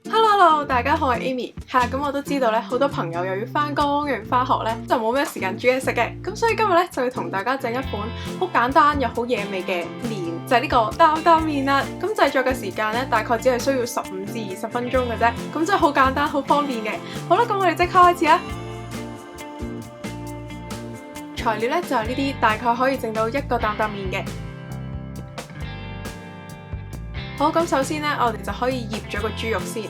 Hello， 大家好，我係 Amy。係啦，咁我都知道咧，好多朋友又要翻工又要翻學咧，就冇咩時間煮嘢食嘅。咁所以今日咧就要同大家整一款好簡單又好惹味嘅麵，就係呢個擔擔麵啦。咁製作嘅時間咧，大概只係需要15至20分鐘嘅啫。咁真係好簡單，好方便嘅。好啦，咁我哋即刻開始啦。材料咧就係呢啲，大概可以整到一個擔擔麵嘅。好，咁首先咧，我哋就可以醃咗個豬肉先。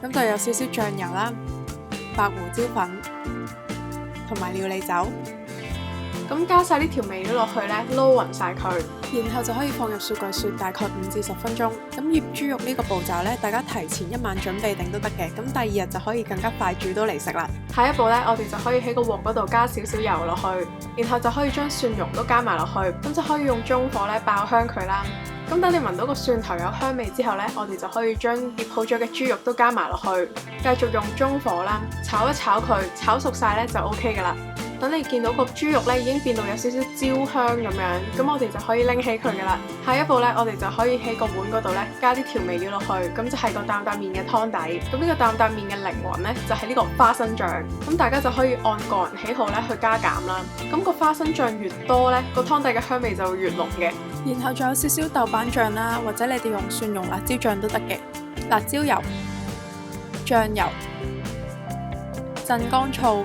咁就有少少醬油啦、白胡椒粉同埋料理酒。咁加晒啲調味料落去咧，撈勻晒佢，然後就可以放入雪櫃雪大概5至10分鐘。咁醃豬肉呢個步驟咧，大家提前1晚準備定都得嘅。咁第二日就可以更加快煮到嚟食啦。下一步咧，我哋就可以喺個鑊嗰度加少少油落去，然後就可以將蒜蓉都加埋落去，咁就可以用中火咧爆香佢啦。咁等你聞到個蒜頭有香味之後呢，我哋就可以將醃好咗嘅豬肉都加埋落去，繼續用中火啦，炒一炒佢，炒熟晒呢就 OK 噶啦。等你見到個豬肉呢已經變到有少少焦香咁樣，咁我哋就可以拎起佢噶啦。下一步呢，我哋就可以喺個碗嗰度呢加啲調味料落去，咁就係個擔擔麵嘅湯底。咁呢個擔擔麵嘅靈魂呢，就係呢個花生醬，咁大家就可以按個人喜好呢去加減啦。咁個花生醬越多呢，個湯底嘅香味就會越濃嘅。然後仲有少少豆瓣醬啦，或者你哋用蒜蓉辣椒醬都得嘅。辣椒油、醬油、鎮江醋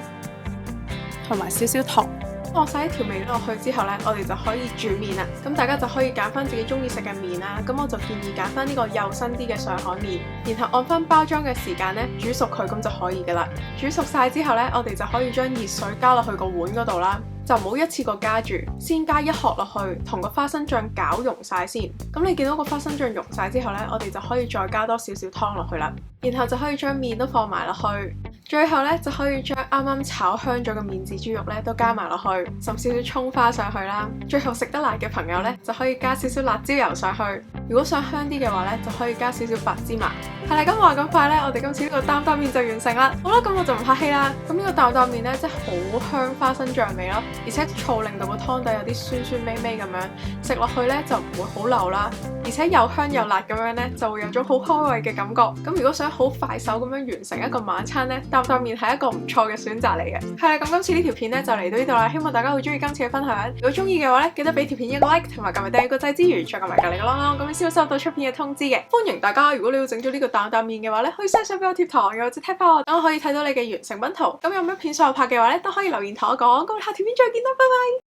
同埋少少糖。放晒啲調味料落去之後呢，我哋就可以煮麵啦。咁大家就可以揀翻自己中意食嘅麵啦。咁我就建議揀翻呢個幼身啲嘅上海麵，然後按翻包裝嘅時間呢煮熟佢，咁就可以噶啦。煮熟晒之後呢，我哋就可以將熱水加落去個碗嗰度啦。就唔好一次過加住，先加1殼落去，同個花生醬攪溶晒先。咁你見到個花生醬溶晒之後呢，我哋就可以再加多少少湯落去啦。然後就可以將麵都放埋落去。最後呢，就可以將啱啱炒香咗嘅麵豉豬肉呢都加埋落去，滲少少葱花上去啦。最後食得辣嘅朋友呢，就可以加少少辣椒油上去。如果想香啲嘅話呢，就可以加少少白芝麻。係啦，咁話咁快呢，我哋今次呢個擔擔麵就完成啦。好啦，咁我就唔客氣啦。咁呢個擔擔麵呢，真係好香花生醬味咯，而且醋令到個湯底有啲酸酸味味咁樣，食落去呢就唔會好流啦，而且又香又辣咁樣呢，就會有種好開胃嘅感覺。咁如果想好快手咁樣完成一個晚餐呢，擔擔麵係一個唔錯嘅選擇嚟嘅。係啦，咁今次呢條片呢就嚟到呢度啦，希望大家會中意今次嘅分享。如果中意嘅話呢，記得俾條片一個 like 同埋撳埋訂閱個掣之餘，再撳埋隔離個啷啷，咁樣先會收到出片嘅通知嘅。歡迎大家，如果你要整咗呢個擔擔麵嘅話呢，可以 send 相俾我貼堂，又或者 tag 翻我，等我可以睇到你嘅完成品圖。咁有咩片想我拍嘅話呢，都可以留言同我講。咁下條片再見啦，拜拜。